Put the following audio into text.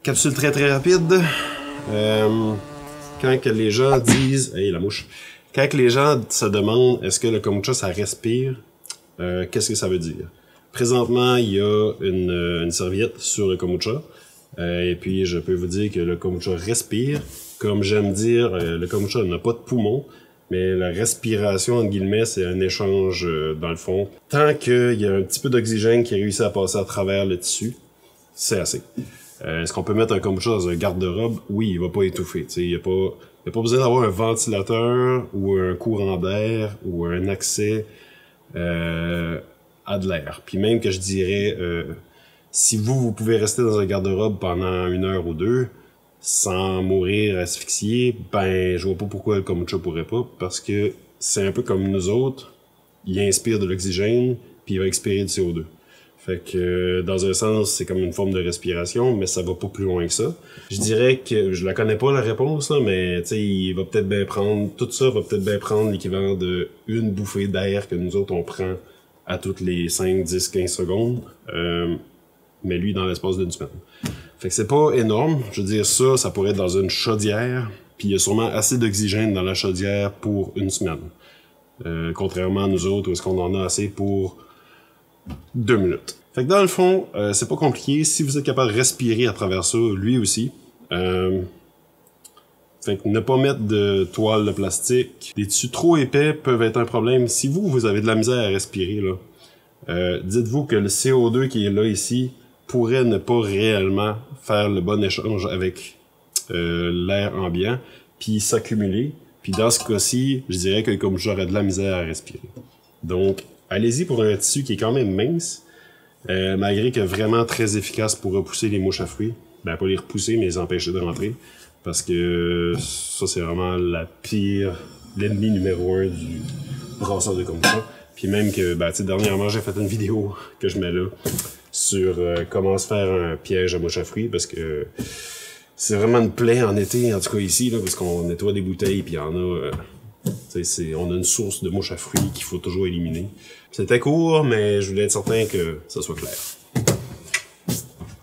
Capsule très rapide. Quand que les gens disent... Hey, la mouche. Quand que les gens se demandent est-ce que le kombucha ça respire, qu'est-ce que ça veut dire? Présentement, il y a une serviette sur le kombucha. Et puis, je peux vous dire que le kombucha respire. Comme j'aime dire, le kombucha n'a pas de poumon. Mais la respiration, entre guillemets, c'est un échange dans le fond. Tant qu'il y a un petit peu d'oxygène qui réussit à passer à travers le tissu, c'est assez. Est-ce qu'on peut mettre un kombucha dans un garde-robe? Oui, il va pas étouffer. Il n'y a pas besoin d'avoir un ventilateur ou un courant d'air ou un accès à de l'air. Puis même que je dirais, si vous pouvez rester dans un garde-robe pendant 1 heure ou 2, sans mourir asphyxié, ben je vois pas pourquoi le kombucha pourrait pas, parce que c'est un peu comme nous autres, il inspire de l'oxygène, puis il va expirer du CO2. Fait que dans un sens, c'est comme une forme de respiration, mais ça va pas plus loin que ça. Je dirais que je la connais pas la réponse, là, mais tu sais, il va peut-être bien prendre, tout ça va peut-être bien prendre l'équivalent de une bouffée d'air que nous autres on prend à toutes les 5, 10, 15 secondes. Mais lui dans l'espace d'une semaine. Fait que c'est pas énorme. Je veux dire, ça pourrait être dans une chaudière, puis il y a sûrement assez d'oxygène dans la chaudière pour 1 semaine. Contrairement à nous autres, où est-ce qu'on en a assez pour 2 minutes. Fait que dans le fond, c'est pas compliqué. Si vous êtes capable de respirer à travers ça, lui aussi. Fait que ne pas mettre de toile de plastique. Des tissus trop épais peuvent être un problème. Si vous avez de la misère à respirer, là, dites-vous que le CO2 qui est là ici pourrait ne pas réellement faire le bon échange avec l'air ambiant, puis s'accumuler. Puis dans ce cas-ci, je dirais que comme j'aurais de la misère à respirer. Donc, allez-y pour un tissu qui est quand même mince, malgré que vraiment très efficace pour repousser les mouches à fruits. Ben, pas les repousser, mais les empêcher de rentrer. Parce que ça, c'est vraiment l'ennemi numéro 1 du brasseur de kombucha. Puis même que, ben, tu sais, dernièrement, j'ai fait une vidéo que je mets là sur comment se faire un piège à mouche à fruits, parce que c'est vraiment une plaie en été, en tout cas ici, là, parce qu'on nettoie des bouteilles, puis il y en a... on a une source de mouches à fruits qu'il faut toujours éliminer. C'était court, mais je voulais être certain que ça soit clair.